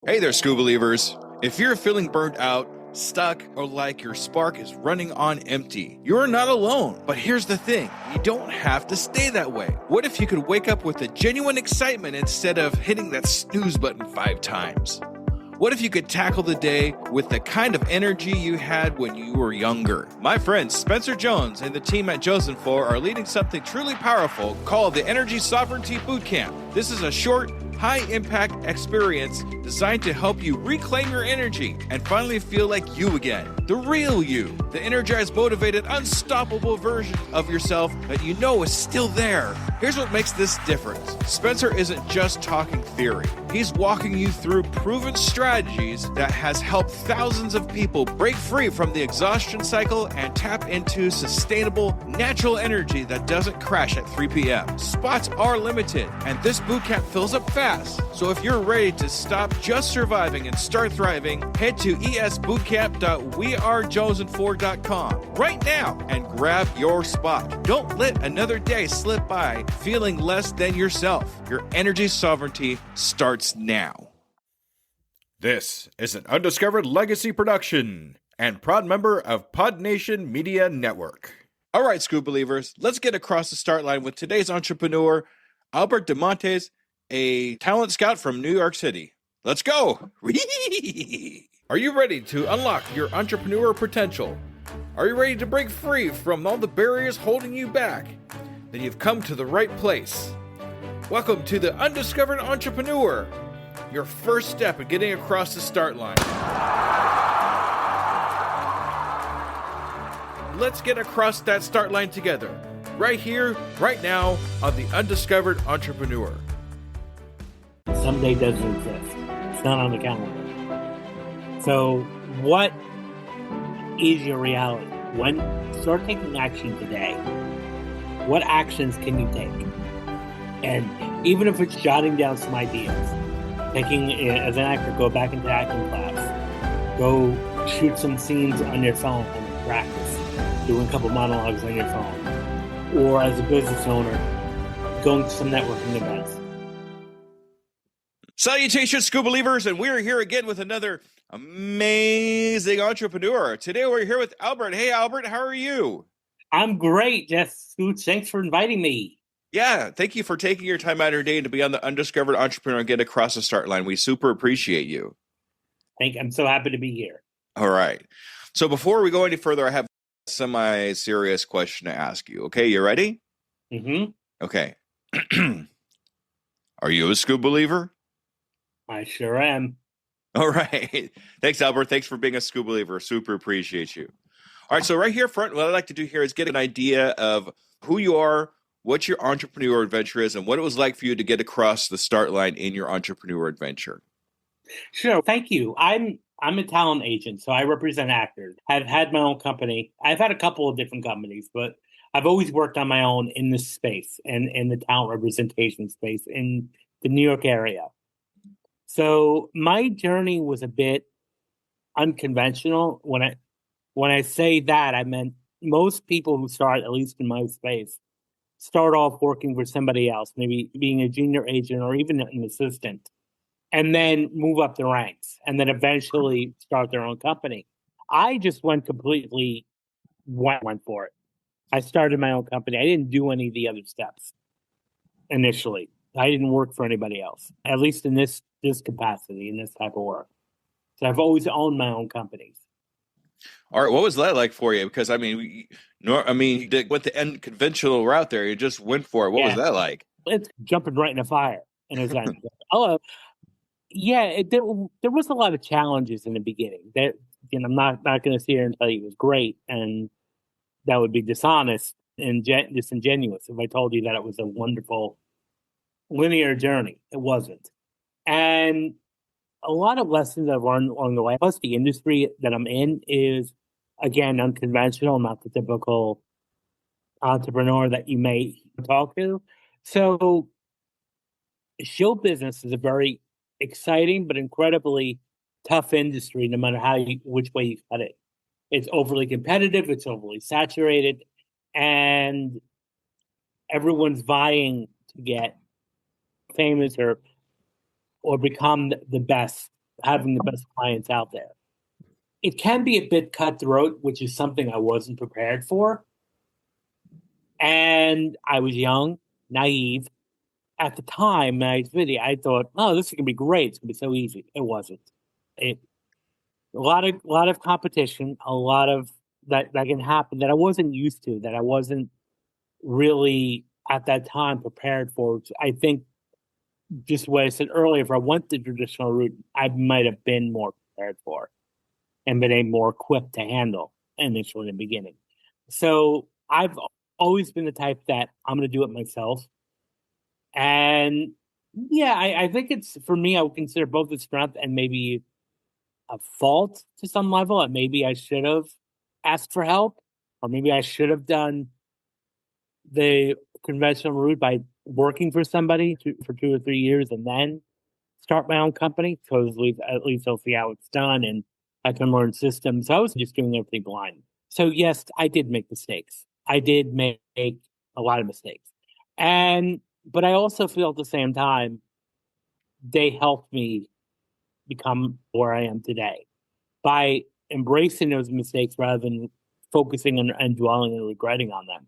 Hey there, School Believers. If you're feeling burnt out, stuck, or like your spark is running on empty, you're not alone. But here's the thing, you don't have to stay that way. What if you could wake up with a genuine excitement instead of hitting that snooze button 5 times? What if you could tackle the day with the kind of energy you had when you were younger? My friends Spencer Jones and the team at Chosen For are leading something truly powerful called the Energy Sovereignty Bootcamp. This is a short, high-impact experience designed to help you reclaim your energy and finally feel like you again. The real you. The energized, motivated, unstoppable version of yourself that you know is still there. Here's what makes this different. Spencer isn't just talking theory. He's walking you through proven strategies that has helped thousands of people break free from the exhaustion cycle and tap into sustainable, natural energy that doesn't crash at 3 p.m. Spots are limited, and this bootcamp fills up fast. So if you're ready to stop just surviving and start thriving, head to esbootcamp.wearechosen4.com right now and grab your spot. Don't let another day slip by feeling less than yourself. Your energy sovereignty starts now. This is an Undiscovered Legacy production and proud member of Pod Nation Media Network. All right, School Believers, let's get across the start line with today's entrepreneur, Albert deMontes, a talent scout from New York City. Let's go! Are you ready to unlock your entrepreneur potential? Are you ready to break free from all the barriers holding you back? Then you've come to the right place. Welcome to the Undiscovered Entrepreneur, your first step in getting across the start line. Let's get across that start line together, right here, right now, on the Undiscovered Entrepreneur. Someday doesn't exist. It's not on the calendar. So what is your reality? Start taking action today. What actions can you take? And even if it's jotting down some ideas, taking, as an actor, go back into acting class, go shoot some scenes on your phone and practice, doing a couple monologues on your phone, or as a business owner, going to some networking events. Salutations, School Believers, and we're here again with another amazing entrepreneur. Today we're here with Albert. Hey, Albert, how are you? I'm great, Jeff. Thanks for inviting me. Yeah, thank you for taking your time out of your day to be on the Undiscovered Entrepreneur and get across the start line. We super appreciate you. I'm so happy to be here. All right. So before we go any further, I have a semi-serious question to ask you. Okay, you ready? Mm-hmm. Okay. Are you a School Believer? I sure am. All right. Thanks, Albert. Thanks for being a School Believer. Super appreciate you. All right. So right here front, what I'd like to do here is get an idea of who you are, what your entrepreneur adventure is, and what it was like for you to get across the start line in your entrepreneur adventure. Sure. Thank you. I'm a talent agent, so I represent actors. I've had my own company. I've had a couple of different companies, but I've always worked on my own in this space and in the talent representation space in the New York area. So my journey was a bit unconventional. When I say that, I meant most people who start, at least in my space, start off working for somebody else, maybe being a junior agent or even an assistant, and then move up the ranks and then eventually start their own company. I just went for it. I started my own company. I didn't do any of the other steps initially. I didn't work for anybody else, at least in this capacity, in this type of work. So I've always owned my own companies. All right, what was that like for you? Because you went the unconventional route there. You just went for it. What was that like? It's jumping right in the fire. And it's like, there was a lot of challenges in the beginning. That I'm not going to sit here and tell you it was great, and that would be dishonest and disingenuous if I told you that it was a wonderful linear journey. It wasn't. And a lot of lessons I've learned along the way. Plus, the industry that I'm in is, again, unconventional, not the typical entrepreneur that you may talk to. So show business is a very exciting but incredibly tough industry, no matter which way you cut it. It's overly competitive, it's overly saturated, and everyone's vying to get famous or become the best having the best clients out there. It can be a bit cutthroat, which is something I wasn't prepared for. And I was young, naive. At the time, I thought, oh, this is going to be great. It's going to be so easy. It wasn't. It A lot of competition, a lot of that can happen that I wasn't used to, that I wasn't really at that time prepared for. I think just what I said earlier, if I went the traditional route, I might have been more prepared for and been more equipped to handle initially in the beginning. So I've always been the type that I'm going to do it myself. And yeah, I think it's for me, I would consider both a strength and maybe a fault to some level. And maybe I should have asked for help, or maybe I should have done the conventional route by working for somebody for 2 or 3 years and then start my own company, because at least I'll see how it's done and I can learn systems. So I was just doing everything blind. So yes, I did make mistakes. I did make a lot of mistakes. But I also feel at the same time, they helped me become where I am today by embracing those mistakes rather than focusing and dwelling and regretting on them,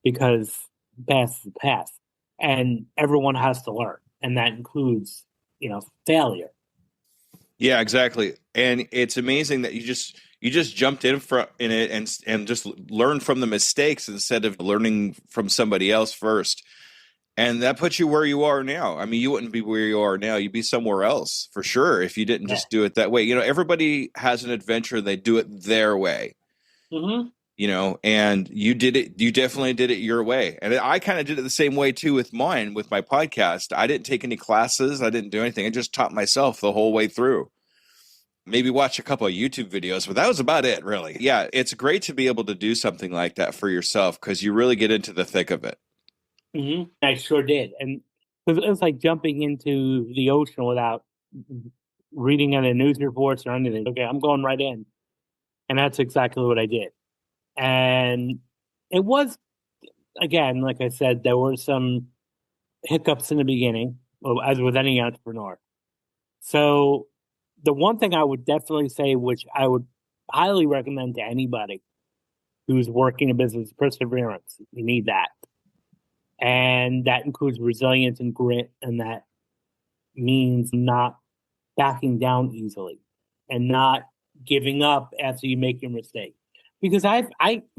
because the past is the past and everyone has to learn. And that includes, failure. Yeah, exactly. And it's amazing that you just jumped in it and just learned from the mistakes instead of learning from somebody else first. And that puts you where you are now. I mean, you wouldn't be where you are now. You'd be somewhere else for sure if you didn't Yeah. just do it that way. Everybody has an adventure. They do it their way. Mm-hmm. And you did it. You definitely did it your way. And I kind of did it the same way too with mine, with my podcast. I didn't take any classes. I didn't do anything. I just taught myself the whole way through. Maybe watch a couple of YouTube videos, but that was about it, really. Yeah, it's great to be able to do something like that for yourself because you really get into the thick of it. Mm-hmm. I sure did. And it was like jumping into the ocean without reading any news reports or anything. Okay, I'm going right in. And that's exactly what I did. And it was, again, like I said, there were some hiccups in the beginning, as with any entrepreneur. So the one thing I would definitely say, which I would highly recommend to anybody who's working a business, perseverance. You need that. And that includes resilience and grit, and that means not backing down easily and not giving up after you make your mistake. Because I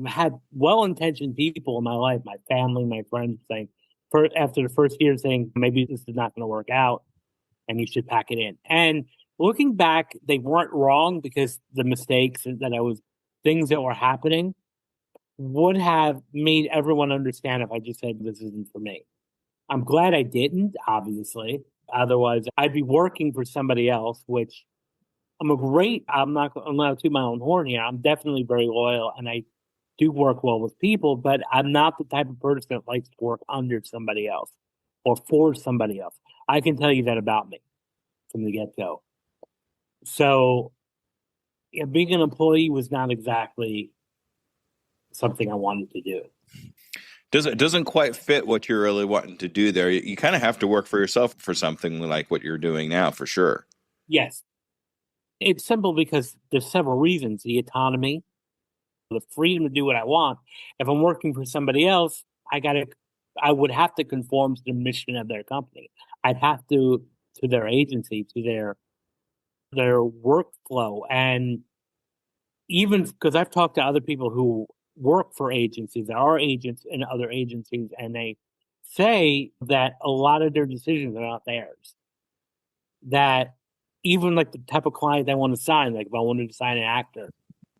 had well-intentioned people in my life, my family, my friends saying, after the first year, saying maybe this is not going to work out, and you should pack it in. And looking back, they weren't wrong, because the mistakes things that were happening would have made everyone understand if I just said this isn't for me. I'm glad I didn't, obviously. Otherwise, I'd be working for somebody else, which I'm not to my own horn here. I'm definitely very loyal and I do work well with people, but I'm not the type of person that likes to work under somebody else or for somebody else. I can tell you that about me from the get-go. So being an employee was not exactly something I wanted to do. Doesn't quite fit what you're really wanting to do there. You kind of have to work for yourself for something like what you're doing now, for sure. Yes. It's simple because there's several reasons. The autonomy, the freedom to do what I want. If I'm working for somebody else, I would have to conform to the mission of their company. I'd have to their agency, to their workflow. And even because I've talked to other people who work for agencies, there are agents in other agencies, and they say that a lot of their decisions are not theirs. That even like the type of client they want to sign, like if I wanted to sign an actor.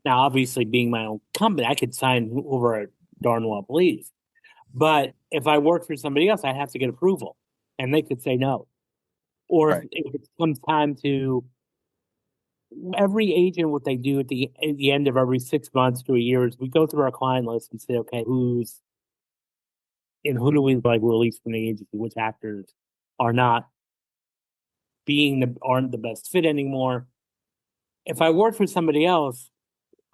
Now, obviously, being my own company, I could sign whoever I darn well please. But if I worked for somebody else, I'd have to get approval, and they could say no. Or Right. if it comes time to every agent, what they do at the end of every 6 months to a year is we go through our client list and say, okay, who do we like release from the agency? Which actors are not aren't the best fit anymore? If I work for somebody else,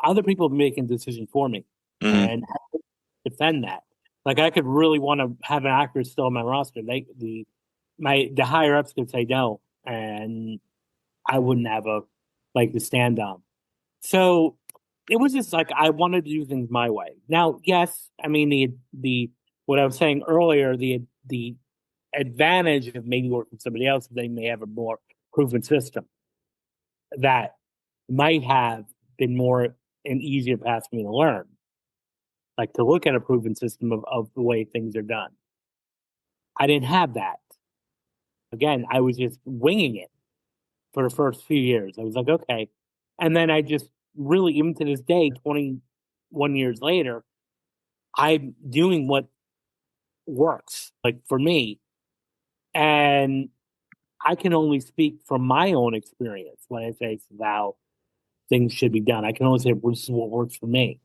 other people make a decision for me, Mm-hmm. and I have to defend that. Like I could really want to have an actor still on my roster. The higher ups could say no, and I wouldn't have a leg to stand on. So it was just like I wanted to do things my way. Now, yes, I mean the what I was saying earlier, the advantage of maybe working with somebody else is they may have a more proven system that might have been more an easier path for me to learn, like to look at a proven system of the way things are done. I didn't have that. Again, I was just winging it for the first few years. I was like, okay. And then I just really, even to this day, 21 years later, I'm doing what works, like for me. And I can only speak from my own experience when I say how things should be done. I can only say this is what works for me.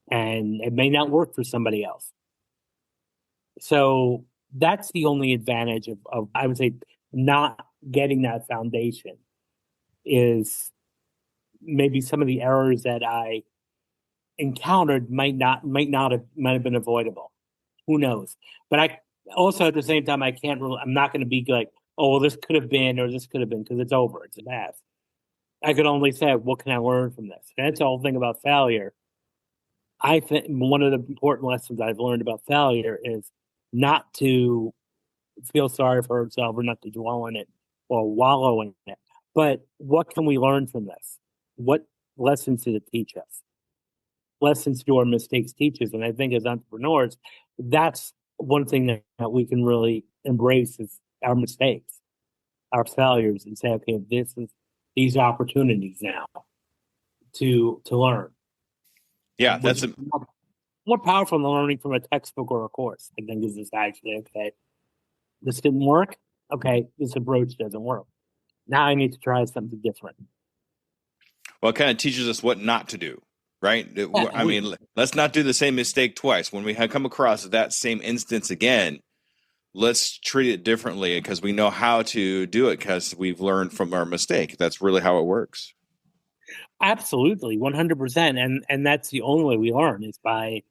And it may not work for somebody else. So that's the only advantage of I would say, not getting that foundation is maybe some of the errors that I encountered might have been avoidable. Who knows? But I also at the same time I can't really, I'm not going to be like, oh well, this could have been or this could have been because it's over. It's a past. I could only say, what can I learn from this? And that's the whole thing about failure. I think one of the important lessons I've learned about failure is not to feel sorry for ourselves or not to dwell in it or wallow in it. But what can we learn from this? What lessons did it teach us? Lessons do our mistakes teach us. And I think as entrepreneurs, that's one thing that we can really embrace is our mistakes, our failures, and say, okay, this is these opportunities now to learn, Yeah, which is more powerful than learning from a textbook or a course. I think is just actually, okay, this didn't work. Okay, this approach doesn't work. Now I need to try something different. well, it kind of teaches us what not to do, right? Yeah, I mean, let's not do the same mistake twice. When we come across that same instance again, let's treat it differently because we know how to do it because we've learned from our mistake. That's really how it works. absolutely, 100%. And that's the only way we learn is by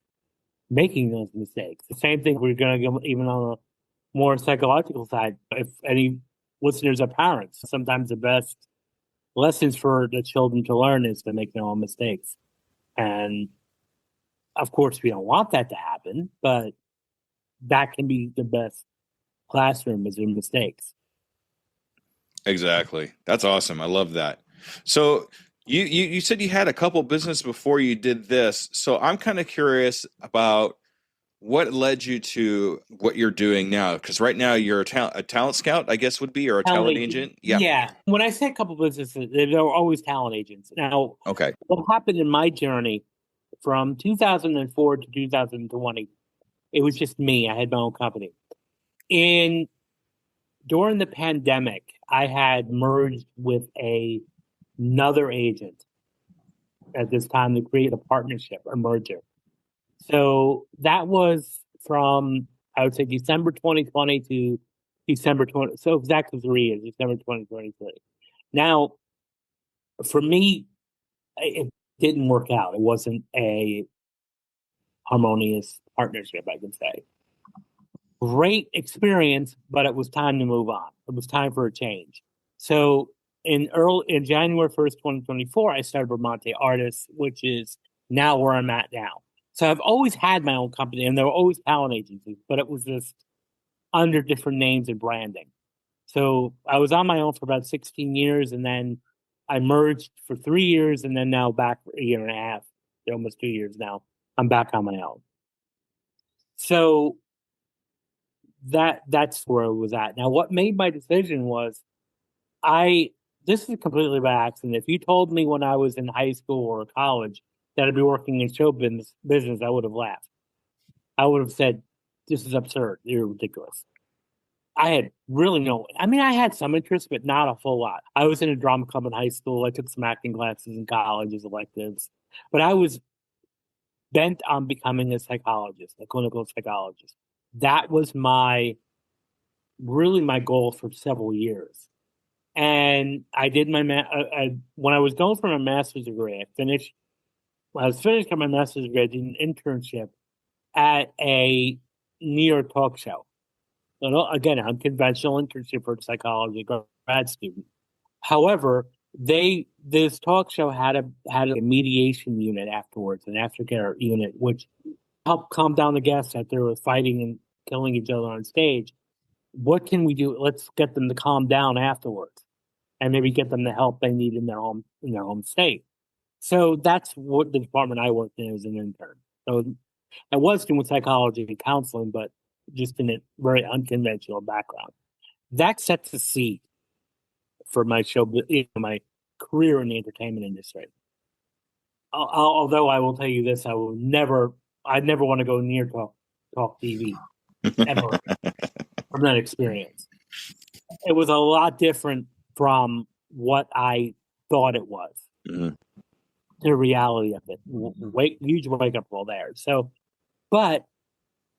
making those mistakes. The same thing we're going to go even on a more psychological side. If any listeners are parents, sometimes the best lessons for the children to learn is to make their own mistakes. And of course, we don't want that to happen, but that can be the best classroom is in mistakes. Exactly. That's awesome. I love that. So you said you had a couple business before you did this. So I'm kind of curious about what led you to what you're doing now? Because right now you're a talent scout, I guess would be, or a talent agent. Yeah. Yeah. When I say a couple businesses, there are always talent agents. Now, Okay. what happened in my journey from 2004 to 2020, it was just me. I had my own company. And during the pandemic, I had merged with another agent at this time to create a partnership, a merger. So that was from, I would say, December 2020 to December 20. So exactly 3 years, December 2023. Now, for me, it didn't work out. It wasn't a harmonious partnership, I can say. Great experience, but it was time to move on. It was time for a change. So in January 1st, 2024, I started with Montes Artists, which is now where I'm at now. So I've always had my own company, and there were always talent agencies, but it was just under different names and branding. So I was on my own for about 16 years, and then I merged for 3 years, and then now back for a year and a half, almost 2 years now. I'm back on my own. So that's where I was at. Now, what made my decision was I this is completely by accident. If you told me when I was in high school or college that I'd be working in show business, I would have laughed. I would have said, "This is absurd. You're ridiculous." I had really no. I mean, I had some interest, but not a whole lot. I was in a drama club in high school. I took some acting classes in college as electives, but I was bent on becoming a psychologist, a clinical psychologist. That was my goal for several years. And I did when I was going for my master's degree, when I was finishing my master's degree, I did an internship at a New York talk show. So, again, unconventional internship for a psychology grad student. However, this talk show had a mediation unit afterwards, an aftercare unit, which helped calm down the guests that they were fighting and killing each other on stage. What can we do? Let's get them to calm down afterwards, and maybe get them the help they need in their home state. So that's what the department I worked in as an intern. So I was doing psychology and counseling, but just in a very unconventional background. That sets the seed for my show, my career in the entertainment industry. Although I will tell you this, I'd never want to go near talk TV ever from that experience. It was a lot different from what I thought it was. Mm-hmm. The reality of it, huge wake up call there. So, but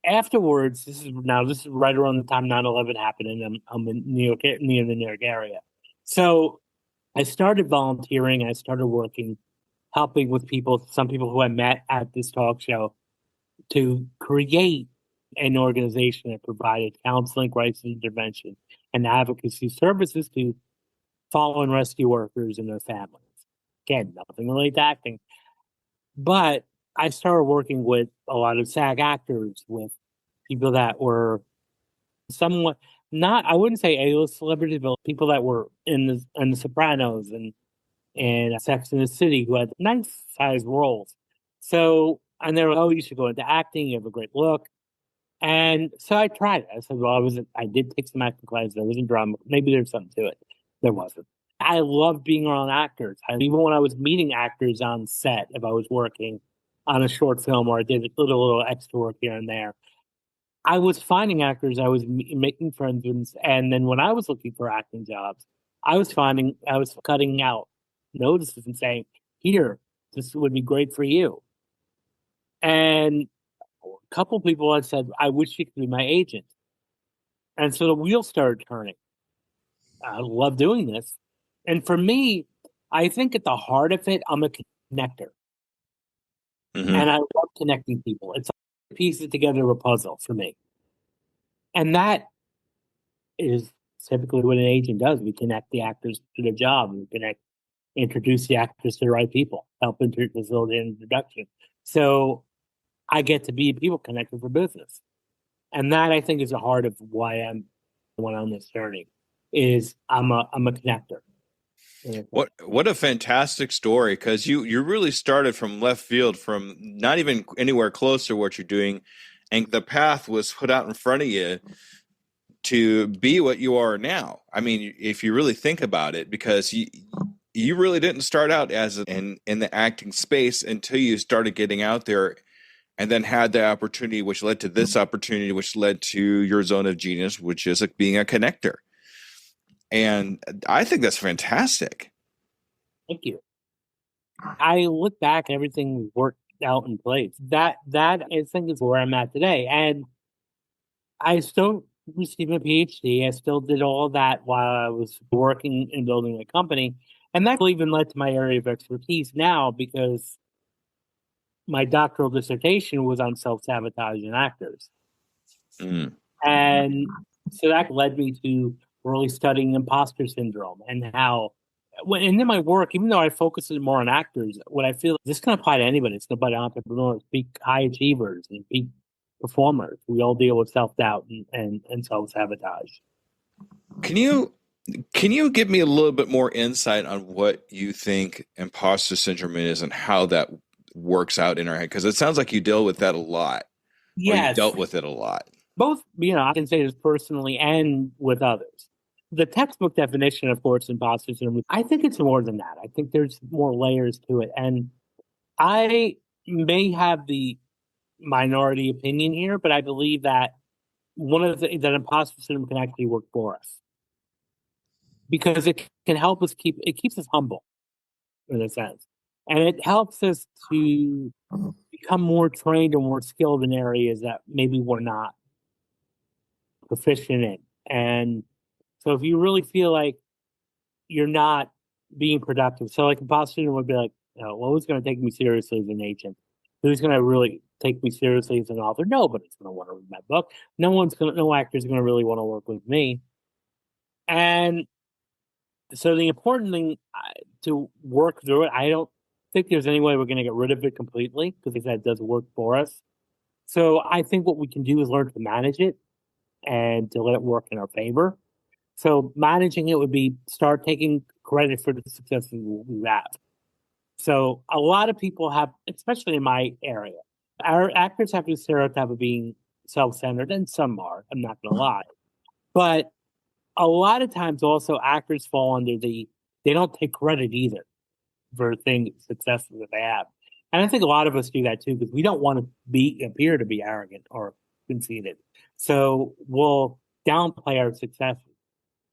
afterwards, this is right around the time 9/11 happened, and I'm in New York, near the New York area. So I started volunteering. I started working, helping with some people who I met at this talk show, to create an organization that provided counseling, crisis intervention, and advocacy services to fallen rescue workers and their families. Again, nothing related to acting. But I started working with a lot of SAG actors, with people that were somewhat not, I wouldn't say A-list celebrities, but people that were in the Sopranos and Sex and the City, who had nice sized roles. So, and they were, oh, you should go into acting. You have a great look. And so I tried it. I said, well, I did take some acting classes. I was in drama. Maybe there's something to it. There wasn't. I love being around actors. Even when I was meeting actors on set, if I was working on a short film or I did a little extra work here and there, I was finding actors I was making friends with. And then when I was looking for acting jobs, I was cutting out notices and saying, here, this would be great for you. And a couple people had said, I wish you could be my agent. And so the wheels started turning. I love doing this. And for me, I think at the heart of it, I'm a connector. Mm-hmm. And I love connecting people. It's like pieces together a puzzle for me. And that is typically what an agent does. We connect the actors to their job. Introduce the actors to the right people, help facilitate an introduction. So I get to be a people connector for business. And that, I think, is the heart of why I'm went on this journey. Is I'm a connector. What a fantastic story, because you really started from left field, from not even anywhere close to what you're doing, and the path was put out in front of you to be what you are now. I mean, if you really think about it, because you really didn't start out as in the acting space until you started getting out there, and then had the opportunity, which led to this opportunity, which led to your zone of genius, which is being a connector. And I think that's fantastic. Thank you. I look back and everything worked out in place. That I think is where I'm at today. And I still received a PhD. I still did all that while I was working and building a company. And that even led to my area of expertise now, because my doctoral dissertation was on self-sabotage in actors. Mm. And so that led me to really studying imposter syndrome and how, and in my work, even though I focus more on actors, what I feel this can apply to anybody. It's about entrepreneurs, peak high achievers, and peak performers. We all deal with self-doubt and self-sabotage. Can you give me a little bit more insight on what you think imposter syndrome is and how that works out in our head? Because it sounds like you deal with that a lot. Yes. Or you dealt with it a lot. Both, I can say this personally and with others. The textbook definition, of course, imposter syndrome, I think it's more than that. I think there's more layers to it. And I may have the minority opinion here, but I believe that that imposter syndrome can actually work for us, because it can help us it keeps us humble in a sense. And it helps us to become more trained and more skilled in areas that maybe we're not proficient in. And so if you really feel like you're not being productive, so like imposter syndrome would be like, well, who's going to take me seriously as an agent? Who's going to really take me seriously as an author? Nobody's going to want to read my book. No actor's going to really want to work with me. And So the important thing to work through it, I don't think there's any way we're going to get rid of it completely because that does work for us. So I think what we can do is learn to manage it and to let it work in our favor. So managing it would be start taking credit for the success we have. So a lot of people have, especially in my area, our actors have the stereotype of being self-centered, and some are. I'm not going to lie, but a lot of times also actors fall under they don't take credit either for things successes that they have. And I think a lot of us do that too because we don't want to appear to be arrogant or conceited. So we'll downplay our successes.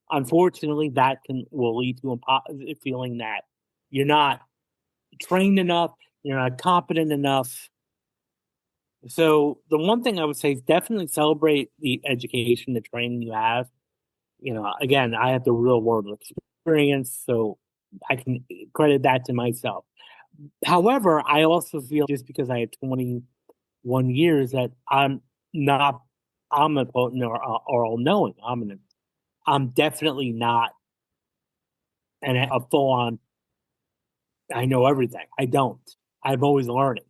Unfortunately, that will lead to a feeling that you're not trained enough, you're not competent enough. So the one thing I would say is definitely celebrate the education, the training you have. Again, I have the real world experience, so I can credit that to myself. However, I also feel just because I have 21 years that I'm not omnipotent or all knowing. I'm definitely not a full on. I know everything. I don't. I'm always learning.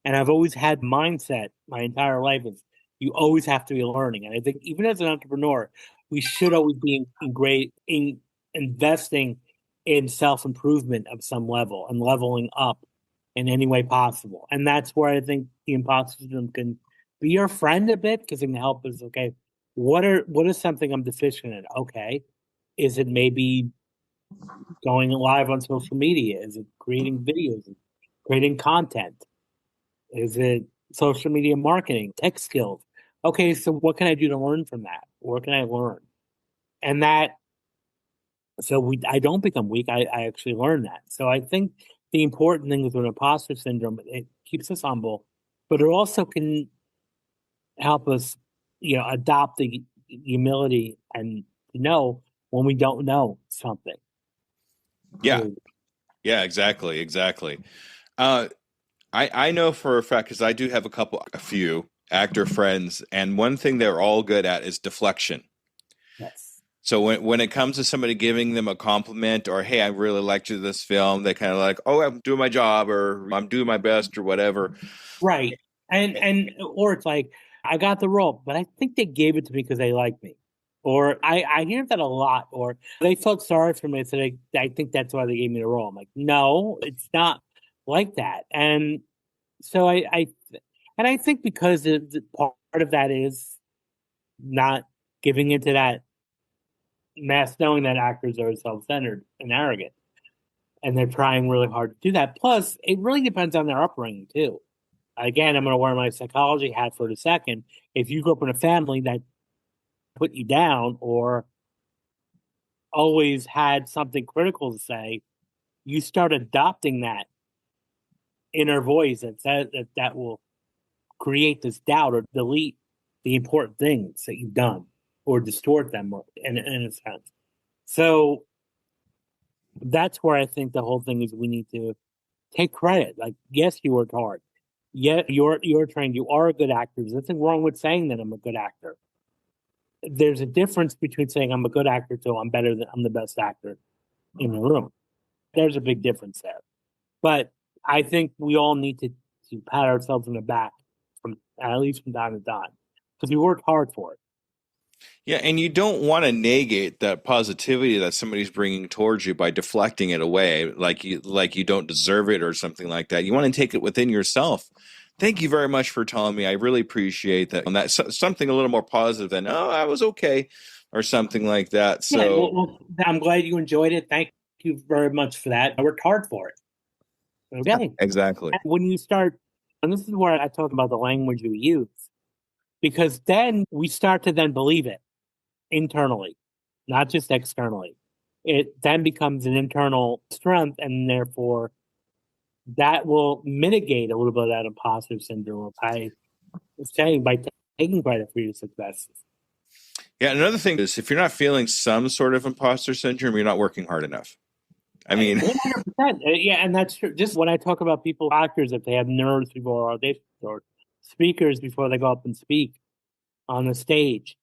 And I've always had mindset my entire life is you always have to be learning. And I think even as an entrepreneur, we should always be investing in self improvement of some level and leveling up in any way possible. And that's where I think the imposter syndrome can be your friend a bit because it can help us. Okay, what is something I'm deficient in? Okay, is it maybe going live on social media? Is it creating videos, creating content? Is it social media marketing, tech skills? Okay, so what can I do to learn from that? Where can I learn? And I don't become weak. I actually learn that. So I think the important thing is with imposter syndrome, it keeps us humble, but it also can help us, adopt the humility and know when we don't know something. Yeah. Yeah, exactly. Exactly. Uh, I know for a fact because I do have a few actor friends, and one thing they're all good at is deflection. Yes. So when it comes to somebody giving them a compliment or hey, I really liked you this film, they kind of like, oh, I'm doing my job or I'm doing my best or whatever. Right. Or it's like, I got the role, but I think they gave it to me because they like me. Or I hear that a lot, or they felt sorry for me. So I think that's why they gave me the role. I'm like, no, it's not like that. And so I think because part of that is not giving into that mass knowing that actors are self-centered and arrogant. And they're trying really hard to do that. Plus, it really depends on their upbringing too. Again, I'm going to wear my psychology hat for a second. If you grew up in a family that put you down or always had something critical to say, you start adopting that inner voice that will create this doubt or delete the important things that you've done or distort them in a sense. So that's where I think the whole thing is we need to take credit. Like, yes, you worked hard. Yeah, you're trained. You are a good actor. There's nothing wrong with saying that I'm a good actor. There's a difference between saying I'm a good actor to I'm the best actor in the room. There's a big difference there. But I think we all need to pat ourselves on the back from at least from time to time because we worked hard for it. Yeah, and you don't want to negate that positivity that somebody's bringing towards you by deflecting it away, like you don't deserve it or something like that. You want to take it within yourself. Thank you very much for telling me. I really appreciate that. And that's something a little more positive than "oh, I was okay" or something like that. Yeah, So I'm glad you enjoyed it. Thank you very much for that. I worked hard for it. yeah, Okay. exactly. When you start, and this is where I talk about the language you use, because then we start to then believe it internally, not just externally. It then becomes an internal strength, and therefore that will mitigate a little bit of that imposter syndrome by taking credit for your successes. Yeah, another thing is if you're not feeling some sort of imposter syndrome, you're not working hard enough. I mean, 100%. Yeah, and that's true. Just when I talk about people, actors, if they have nerves before auditions or speakers before they go up and speak on the stage,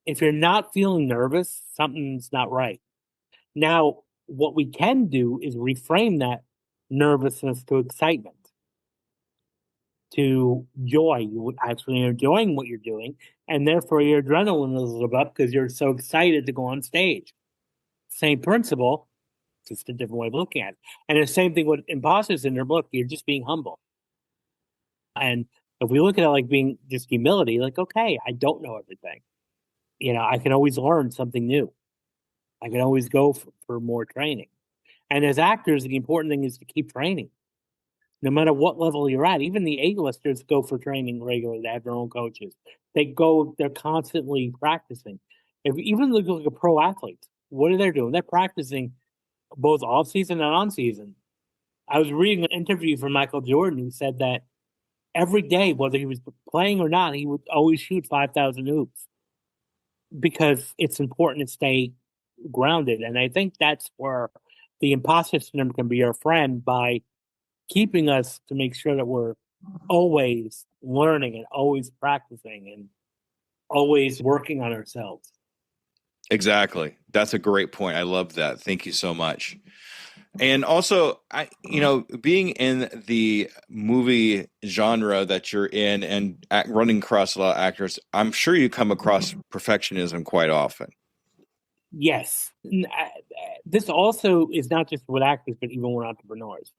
if you're not feeling nervous, something's not right. Now, what we can do is reframe that nervousness to excitement, to joy. You actually enjoying what you're doing, and therefore your adrenaline is up because you're so excited to go on stage. Same principle, just a different way of looking at it. And the same thing with imposter syndrome. Look, you're just being humble. And if we look at it like being just humility, like, okay, I don't know everything. I can always learn something new. I can always go for more training. And as actors, the important thing is to keep training, no matter what level you're at. Even the A-listers go for training regularly. They have their own coaches. They're constantly practicing. If even look like a pro athlete, what are they doing? They're practicing both off season and on season. I was reading an interview from Michael Jordan who said that every day, whether he was playing or not, he would always shoot 5,000 hoops because it's important to stay grounded. And I think that's where the imposter syndrome can be our friend by keeping us to make sure that we're always learning and always practicing and always working on ourselves. Exactly. That's a great point. I love that. Thank you so much. And also, being in the movie genre that you're in and running across a lot of actors, I'm sure you come across perfectionism quite often. Yes. This also is not just with actors, but even with entrepreneurs,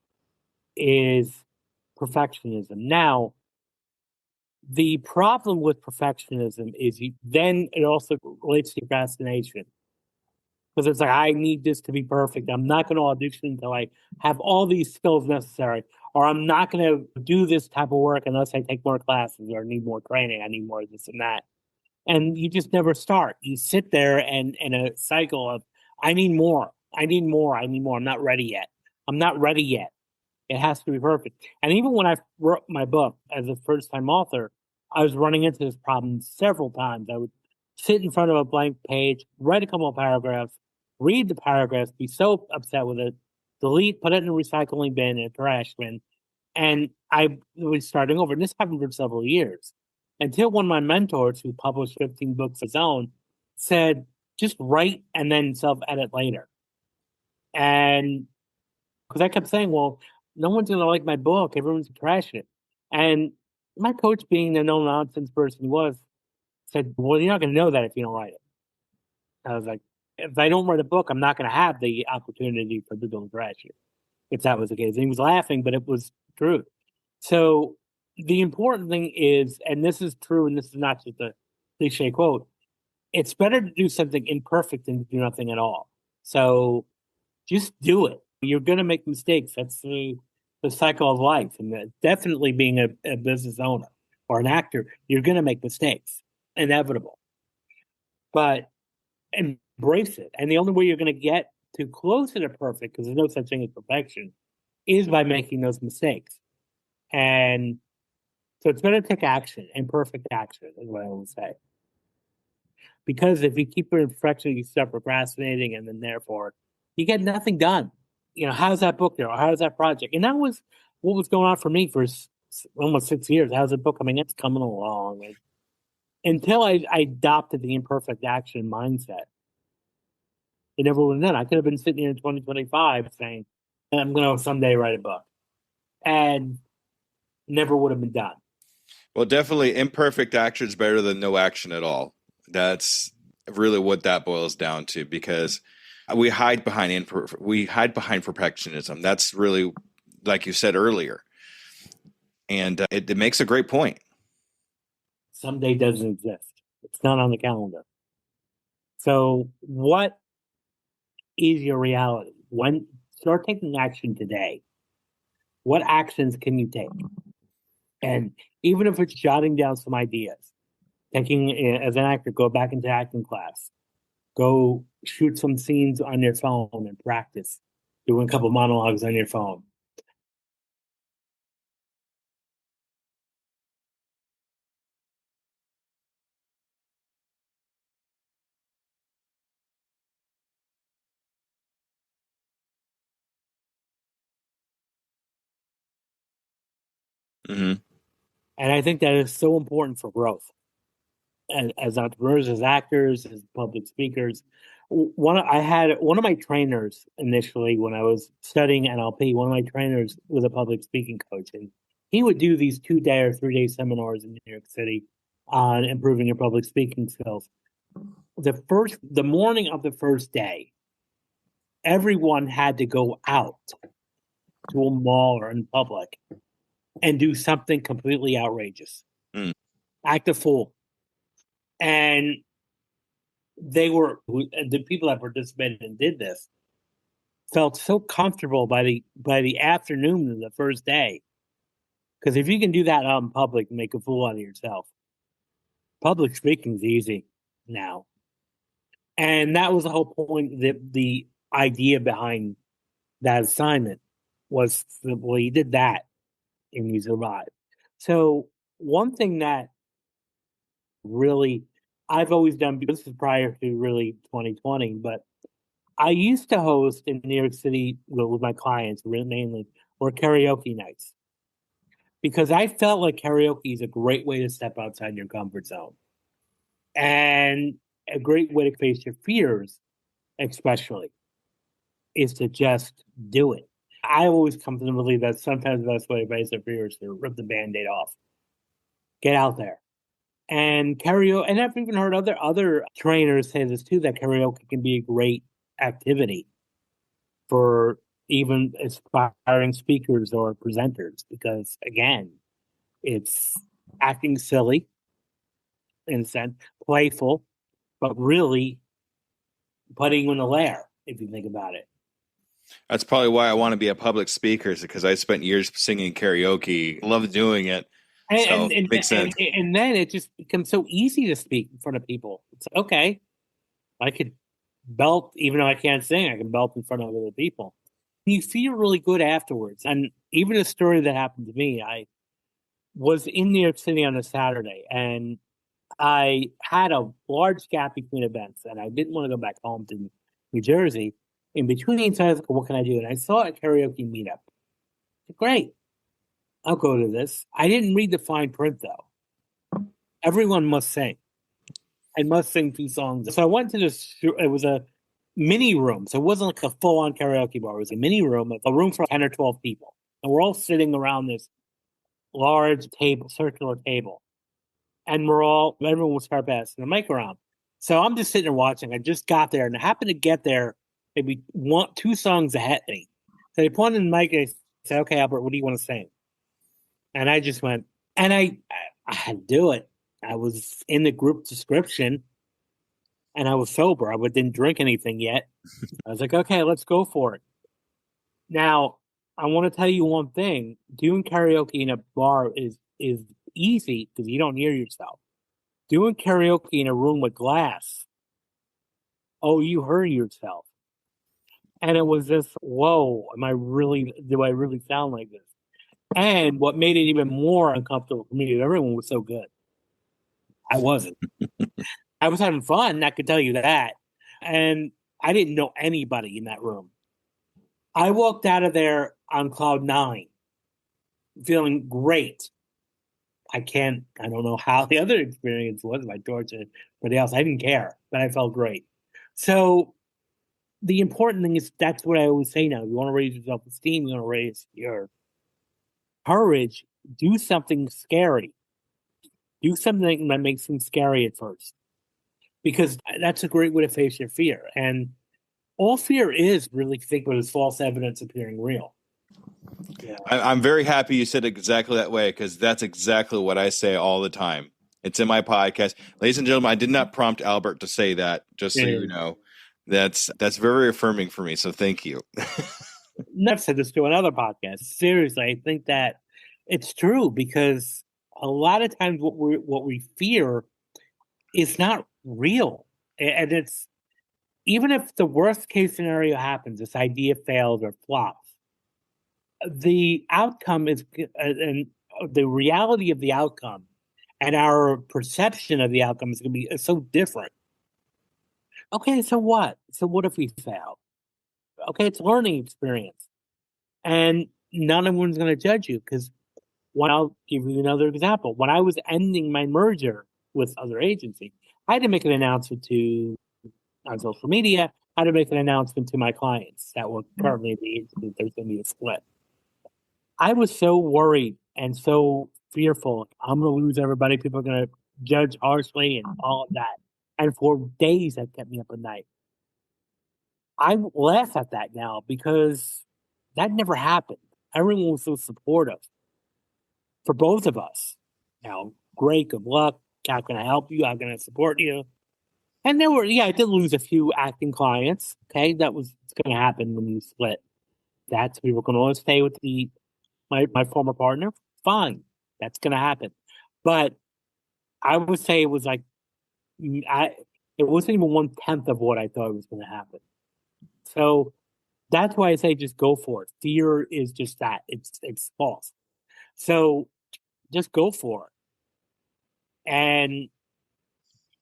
is perfectionism. Now, the problem with perfectionism is then it also relates to procrastination. Because it's like, I need this to be perfect. I'm not going to audition until I have all these skills necessary. Or I'm not going to do this type of work unless I take more classes or need more training. I need more of this and that. And you just never start. You sit there and in a cycle of, I need more. I need more. I need more. I'm not ready yet. I'm not ready yet. It has to be perfect. And even when I wrote my book as a first time author, I was running into this problem several times. I would sit in front of a blank page, write a couple of paragraphs, read the paragraphs, be so upset with it, delete, put it in a recycling bin, a trash bin. And I was starting over. And this happened for several years until one of my mentors, who published 15 books of his own, said, just write and then self edit later. And because I kept saying, well, no one's going to like my book. Everyone's trashing it. And my coach, being the no nonsense person he was, said, well, you're not going to know that if you don't write it. I was like, if I don't write a book, I'm not going to have the opportunity for people to trash it, if that was the case. And he was laughing, but it was true. So the important thing is, and this is true, and this is not just a cliche quote, it's better to do something imperfect than to do nothing at all. So just do it. You're going to make mistakes. That's the cycle of life. And definitely being a business owner or an actor, you're going to make mistakes. Inevitable. But embrace it. And the only way you're going to get to closer to perfect, because there's no such thing as perfection, is by making those mistakes. And so it's better to take action, imperfect action, is what I would say. Because if you keep it perfection, you start procrastinating, and then therefore you get nothing done. How's that book there? Or how's that project? And that was what was going on for me for almost 6 years. How's the book coming? It's coming along. And until I adopted the imperfect action mindset, it never would have done. I could have been sitting here in 2025 saying, I'm going to someday write a book. And never would have been done. Well, definitely imperfect action is better than no action at all. That's really what that boils down to, because we hide behind perfectionism. That's really, like you said earlier, and it makes a great point. Someday doesn't exist. It's not on the calendar. So what is your reality? When start taking action today. What actions can you take? And even if it's jotting down some ideas, taking as an actor, go back into acting class, go shoot some scenes on your phone and practice doing a couple monologues on your phone. Mm-hmm. And I think that is so important for growth. As entrepreneurs, as actors, as public speakers, I had one of my trainers initially when I was studying NLP. One of my trainers was a public speaking coach, and he would do these 2-day or 3-day seminars in New York City on improving your public speaking skills. The morning of the first day, everyone had to go out to a mall or in public and do something completely outrageous, act a fool, and the people that participated and did this felt so comfortable by the afternoon of the first day. Because if you can do that out in public and make a fool out of yourself, public speaking's easy now. And that was the whole point. The idea behind that assignment was, well, you did that and you survived. So one thing that really I've always done, this is prior to really 2020, but I used to host in New York City with my clients, mainly, or karaoke nights, because I felt like karaoke is a great way to step outside your comfort zone and a great way to face your fears, especially, is to just do it. I always come to believe that sometimes the best way to face your fears is to rip the Band-Aid off. Get out there. And karaoke, and I've even heard other trainers say this too, that karaoke can be a great activity for even aspiring speakers or presenters, because again, it's acting silly in a sense, playful, but really putting you in a lair, if you think about it. That's probably why I want to be a public speaker, is because I spent years singing karaoke. Love doing it. So makes sense. And then it just becomes so easy to speak in front of people. It's like, okay, I could belt, even though I can't sing, I can belt in front of other people. You feel really good afterwards. And even a story that happened to me, I was in New York City on a Saturday, and I had a large gap between events, and I didn't want to go back home to New Jersey in between. So I was like, what can I do? And I saw a karaoke meetup. Great. I'll go to this. I didn't read the fine print, though. Everyone must sing and must sing 2 songs. So I went to this, it was a mini room. So it wasn't like a full on karaoke bar. It was a mini room, a room for 10 or 12 people. And we're all sitting around this large table, circular table. And everyone was start passing the mic around. So I'm just sitting there watching. I just got there, and I happened to get there maybe 2 songs ahead of me. So they pointed the mic and I said, okay, Albert, what do you want to sing? And I just went, and I had to do it. I was in the group description, and I was sober. I didn't drink anything yet. I was like, okay, let's go for it. Now, I want to tell you one thing. Doing karaoke in a bar is easy because you don't hear yourself. Doing karaoke in a room with glass, oh, you heard yourself. And it was just, whoa, do I really sound like this? And what made it even more uncomfortable for me, everyone was so good. I wasn't. I was having fun, I could tell you that. And I didn't know anybody in that room. I walked out of there on cloud 9, feeling great. I don't know how the other experience was, if I tortured anybody else. I didn't care, but I felt great. So the important thing is, that's what I always say now. You want to raise your self-esteem, you want to raise your courage, do something scary. Do something that makes things scary at first, because that's a great way to face your fear. And all fear is, really think of it as false evidence appearing real. Yeah. I'm very happy you said it exactly that way, because that's exactly what I say all the time. It's in my podcast. Ladies and gentlemen, I did not prompt Albert to say that, just so you know. That's very affirming for me, so thank you. I've said this to another podcast. Seriously, I think that it's true, because a lot of times what we fear is not real. And it's, even if the worst case scenario happens, this idea fails or flops, the outcome is, and the reality of the outcome and our perception of the outcome is going to be so different. Okay, so what? So what if we fail? Okay, it's a learning experience. And none of one's going to judge you, because I'll give you another example. When I was ending my merger with other agency, I had to make an announcement to on social media, how to make an announcement to my clients that were currently in the industry that there's going to be a split. I was so worried and so fearful. I'm going to lose everybody. People are going to judge harshly and all of that. And for days, that kept me up at night. I laugh at that now because that never happened. Everyone was so supportive for both of us. Now, great, good luck. How can I help you? How can I support you? And there were, I did lose a few acting clients. Okay, that was going to happen when you split. That's we were going to stay with my former partner. Fine, that's going to happen. But I would say it was like it wasn't even 1/10 of what I thought was going to happen. So that's why I say just go for it. Fear is just that. It's false. So just go for it. And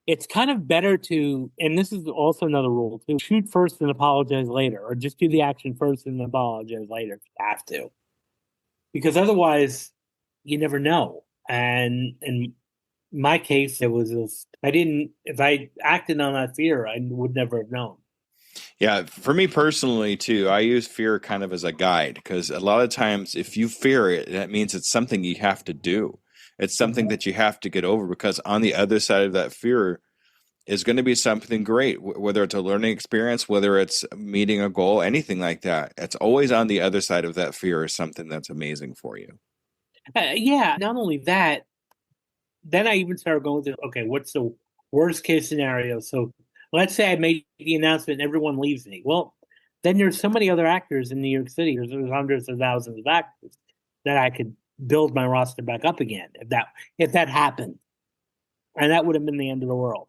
it's kind of better to, and this is also another rule too, shoot first and apologize later, or just do the action first and apologize later if you have to. Because otherwise you never know. And in my case, it was if I acted on that fear, I would never have known. Yeah, for me personally too, I use fear kind of as a guide because a lot of times if you fear it, that means it's something you have to do. It's something that you have to get over because on the other side of that fear is going to be something great, whether it's a learning experience, whether it's meeting a goal, anything like that. It's always on the other side of that fear is something that's amazing for you. Yeah, not only that, then I even started going to, okay, what's the worst case scenario? So let's say I make the announcement and everyone leaves me. Well, then there's so many other actors in New York City. There's hundreds of thousands of actors that I could build my roster back up again if that happened. And that would have been the end of the world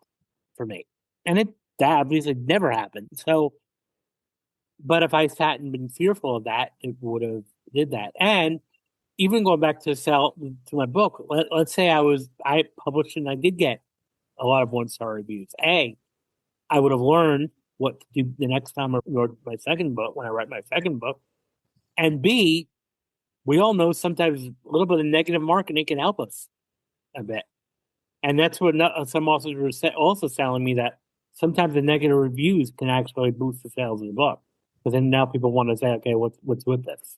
for me. And that obviously never happened. So, but if I sat and been fearful of that, it would have did that. And even going back to my book, let's say I published and I did get a lot of 1-star reviews. I would have learned what to do the next time I wrote my second book when I write my second book. And B, we all know sometimes a little bit of negative marketing can help us a bit. And that's what some authors were also telling me that sometimes the negative reviews can actually boost the sales of the book. Because then now people want to say, okay, what's with this?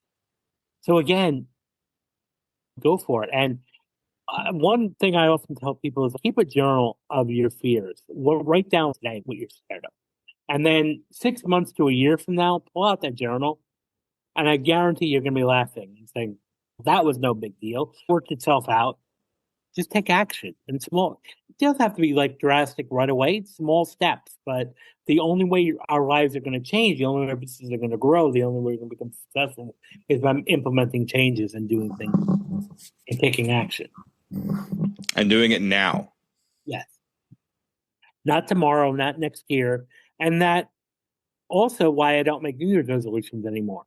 So again, go for it. And one thing I often tell people is keep a journal of your fears. Write down today what you're scared of. And then 6 months to a year from now, pull out that journal. And I guarantee you're going to be laughing and saying, that was no big deal. Worked itself out. Just take action and small. It doesn't have to be like drastic right away. It's small steps. But the only way our lives are going to change, the only way our businesses are going to grow, the only way we're going to become successful is by implementing changes and doing things and taking action. And doing it now. Yes. Not tomorrow, not next year. And that also why I don't make New Year's resolutions anymore.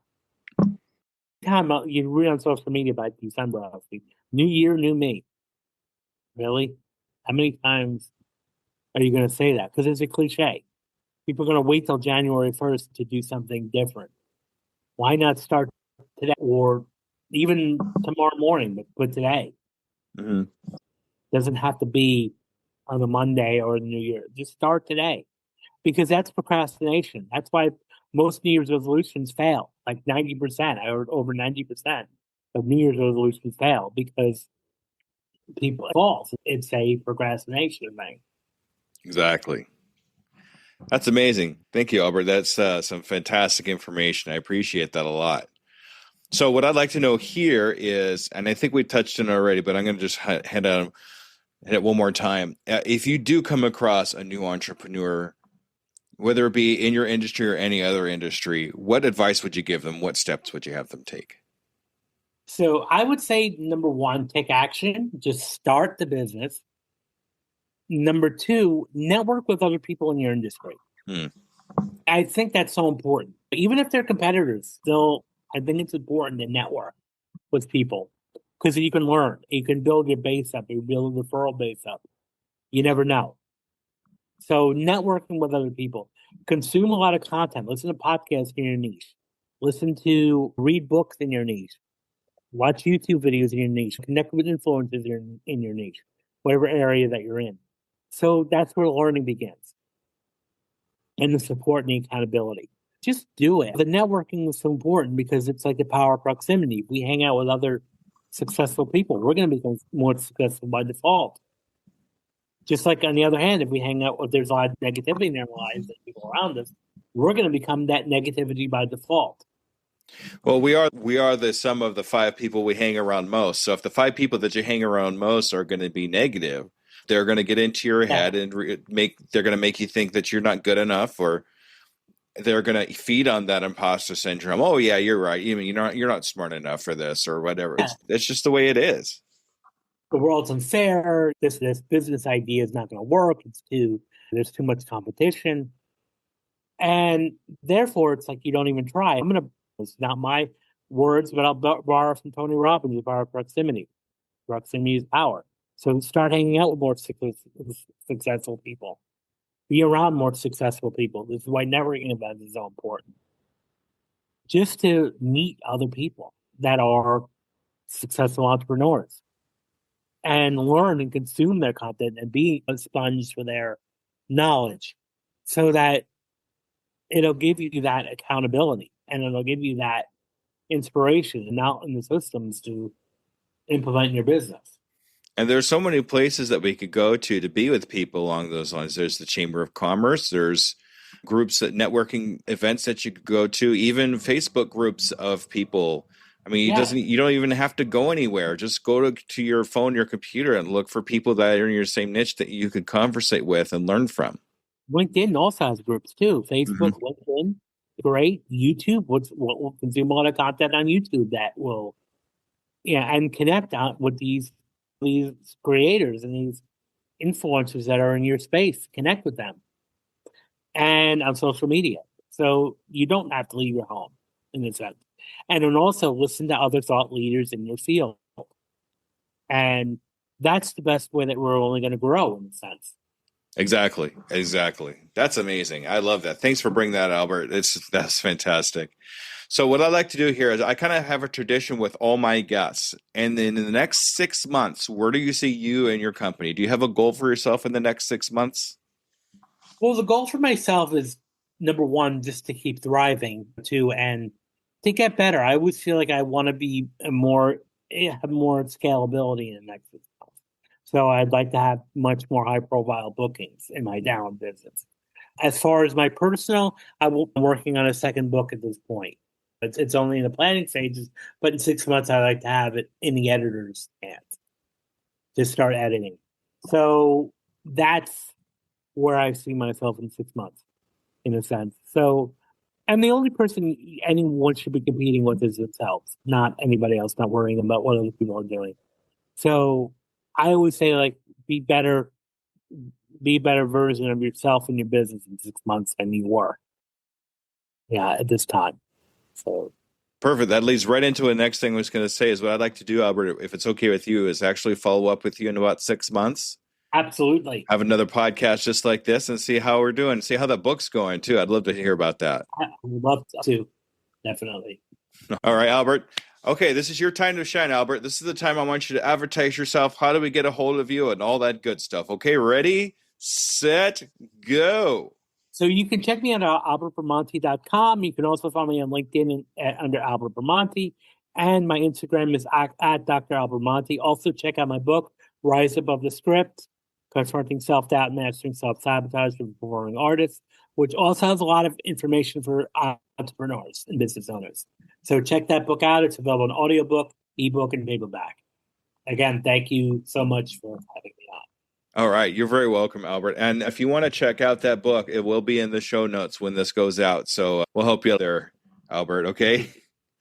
Time you read on social media by December, obviously. New year, new me. Really? How many times are you going to say that? Because it's a cliche. People are going to wait till January 1st to do something different. Why not start today or even tomorrow morning, but today? Mm-hmm. Doesn't have to be on a Monday or the New Year. Just start today because that's procrastination. That's why most New Year's resolutions fail. Like 90%, I heard over 90% of New Year's resolutions fail because people false. It's a procrastination thing. Exactly. That's amazing. Thank you, Albert. That's some fantastic information. I appreciate that a lot. So what I'd like to know here is, and I think we touched on it already, but I'm going to just hit it one more time. If you do come across a new entrepreneur, whether it be in your industry or any other industry, what advice would you give them? What steps would you have them take? So I would say number one, take action. Just start the business. Number two, network with other people in your industry. I think that's so important. Even if they're competitors, still, I think it's important to network with people because you can learn. You can build your base up. You build a referral base up. You never know. So networking with other people. Consume a lot of content. Listen to podcasts in your niche. Read books in your niche. Watch YouTube videos in your niche. Connect with influencers in your niche, whatever area that you're in. So that's where learning begins. and the support and the accountability. Just do it. The networking is so important because it's like the power of proximity. If we hang out with other successful people, we're going to become more successful by default. Just like on the other hand, if we hang out with, there's a lot of negativity in our lives and people around us, we're going to become that negativity by default. Well, we are the sum of the 5 people we hang around most. So if the 5 people that you hang around most are going to be negative, they're going to get into your head and they're going to make you think that you're not good enough, or they're going to feed on that imposter syndrome. Oh yeah, you're right. You're not smart enough for this or whatever. Yeah. It's just the way it is. The world's unfair. This business idea is not going to work. There's too much competition. And therefore, it's like you don't even try. It's not my words, but I'll borrow from Tony Robbins, the power of proximity. Proximity is power. So start hanging out with more successful people. Be around more successful people. This is why networking events is so important. Just to meet other people that are successful entrepreneurs and learn and consume their content and be a sponge for their knowledge so that it'll give you that accountability and it'll give you that inspiration and out in the systems to implement your business. And there's so many places that we could go to be with people along those lines. There's the Chamber of Commerce. There's groups, networking events that you could go to, even Facebook groups of people. I mean, you don't even have to go anywhere. Just go to your phone, your computer, and look for people that are in your same niche that you could conversate with and learn from. LinkedIn also has groups too. Facebook, LinkedIn, great. YouTube, we'll consume a lot of content on YouTube that will, and connect with these creators and these influencers that are in your space. Connect with them, and on social media. So you don't have to leave your home in a sense. And then also listen to other thought leaders in your field. And that's the best way that we're only going to grow in a sense. Exactly. That's amazing. I love that. Thanks for bringing that, Albert. That's fantastic. So what I like to do here is I kind of have a tradition with all my guests. And then in the next 6 months, where do you see you and your company? Do you have a goal for yourself in the next 6 months? Well, the goal for myself is, number one, just to keep thriving, too, and to get better. I always feel like I want to be have more scalability in the next 6 months. So I'd like to have much more high-profile bookings in my down business. As far as my personal, I'm working on a second book at this point. It's only in the planning stages, but in 6 months, I'd like to have it in the editor's hands to start editing. So that's where I see myself in 6 months, in a sense. So, and the only person anyone should be competing with is themselves, not anybody else, not worrying about what other people are doing. So I always say, like, be a better version of yourself in your business in 6 months than you were. Yeah, at this time. So perfect. That leads right into the next thing I was going to say is what I'd like to do, Albert, if it's okay with you, is actually follow up with you in about 6 months. Absolutely. Have another podcast just like this and see how we're doing, see how the book's going too. I'd love to hear about that. I would love to. Definitely. All right, Albert. Okay, this is your time to shine, Albert. This is the time I want you to advertise yourself. How do we get a hold of you and all that good stuff? Okay, ready, set, go. So you can check me out at albertbermonte.com. You can also find me on LinkedIn under Albert Bermonte. And my Instagram is at Dr. Albert Monte. Also check out my book, Rise Above the Script, Confronting Self-Doubt and Mastering Self-Sabotage for Performing Artists, which also has a lot of information for entrepreneurs and business owners. So check that book out. It's available in audiobook, ebook, and paperback. Again, thank you so much for having me on. All right. You're very welcome, Albert. And if you want to check out that book, it will be in the show notes when this goes out. So we'll help you out there, Albert. Okay.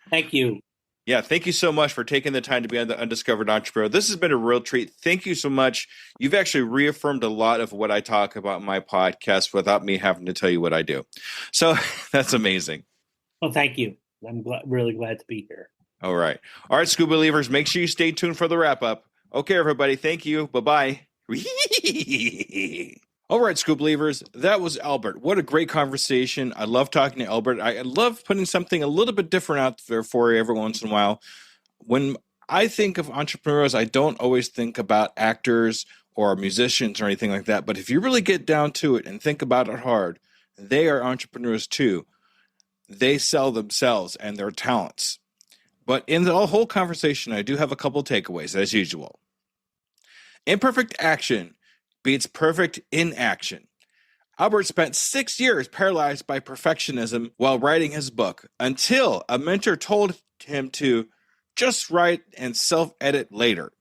Thank you. Yeah. Thank you so much for taking the time to be on the Undiscovered Entrepreneur. This has been a real treat. Thank you so much. You've actually reaffirmed a lot of what I talk about in my podcast without me having to tell you what I do. So that's amazing. Well, thank you. I'm really glad to be here. All right. All right, Scuba Believers, make sure you stay tuned for the wrap up. Okay, everybody. Thank you. Bye-bye. All right, Scuba Believers, that was Albert. What a great conversation. I love talking to Albert. I love putting something a little bit different out there for you every once in a while. When I think of entrepreneurs, I don't always think about actors or musicians or anything like that. But if you really get down to it and think about it hard, they are entrepreneurs too. They sell themselves and their talents. But in the whole conversation, I do have a couple takeaways, as usual. Imperfect action beats perfect inaction. Albert spent 6 years paralyzed by perfectionism while writing his book, until a mentor told him to just write and self-edit later,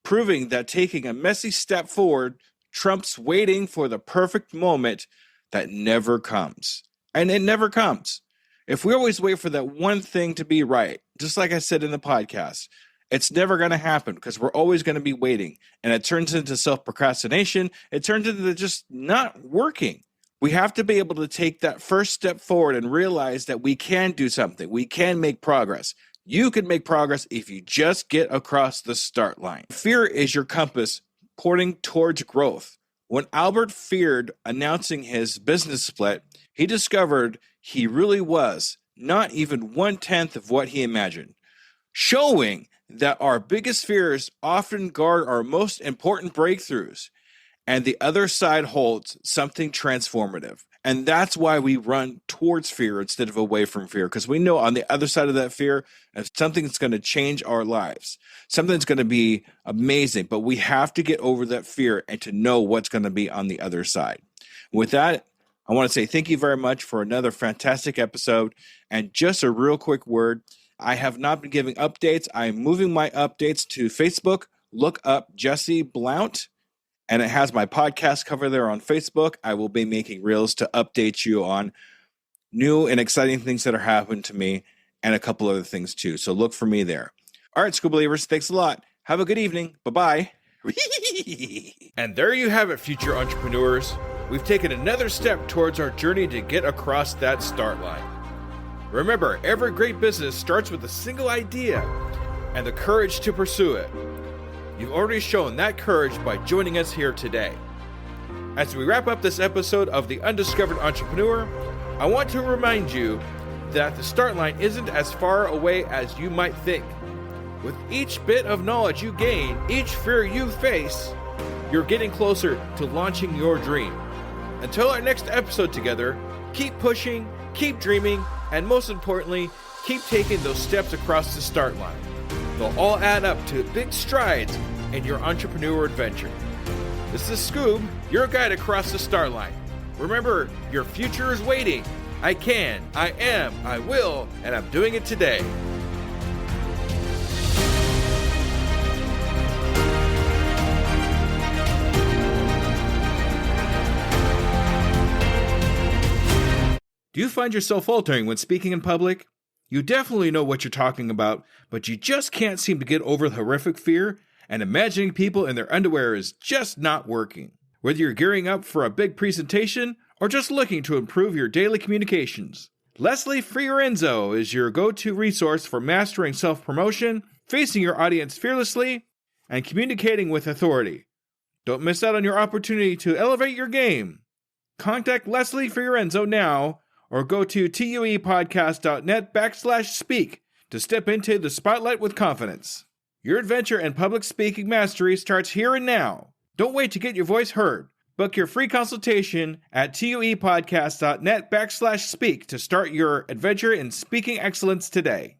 proving that taking a messy step forward trumps waiting for the perfect moment that never comes. And it never comes. If we always wait for that one thing to be right, just like I said in the podcast, it's never going to happen because we're always going to be waiting. And it turns into self-procrastination. It turns into just not working. We have to be able to take that first step forward and realize that we can do something. We can make progress. You can make progress if you just get across the start line. Fear is your compass pointing towards growth. When Albert feared announcing his business split, he discovered he really was not even 1/10 of what he imagined, showing that our biggest fears often guard our most important breakthroughs, and the other side holds something transformative. And that's why we run towards fear instead of away from fear, because we know on the other side of that fear is something that's going to change our lives, something that's going to be amazing. But we have to get over that fear and to know what's going to be on the other side. With that, I want to say thank you very much for another fantastic episode. And just a real quick word, I have not been giving updates. I'm moving my updates to Facebook. Look up Jesse Blount, and it has my podcast cover there on Facebook. I will be making reels to update you on new and exciting things that are happening to me and a couple other things too. So look for me there. All right, School Believers, thanks a lot. Have a good evening. Bye-bye. And there you have it, future entrepreneurs. We've taken another step towards our journey to get across that start line. Remember, every great business starts with a single idea and the courage to pursue it. You've already shown that courage by joining us here today. As we wrap up this episode of The Undiscovered Entrepreneur, I want to remind you that the start line isn't as far away as you might think. With each bit of knowledge you gain, each fear you face, you're getting closer to launching your dream. Until our next episode together, keep pushing, keep dreaming, and most importantly, keep taking those steps across the start line. They'll all add up to big strides in your entrepreneur adventure. This is Scoob, your guide across the start line. Remember, your future is waiting. I can, I am, I will, and I'm doing it today. Do you find yourself faltering when speaking in public? You definitely know what you're talking about, but you just can't seem to get over the horrific fear, and imagining people in their underwear is just not working. Whether you're gearing up for a big presentation or just looking to improve your daily communications, Leslie Fiorenzo is your go-to resource for mastering self-promotion, facing your audience fearlessly, and communicating with authority. Don't miss out on your opportunity to elevate your game. Contact Leslie Fiorenzo now, or go to tuepodcast.net/speak to step into the spotlight with confidence. Your adventure in public speaking mastery starts here and now. Don't wait to get your voice heard. Book your free consultation at tuepodcast.net/speak to start your adventure in speaking excellence today.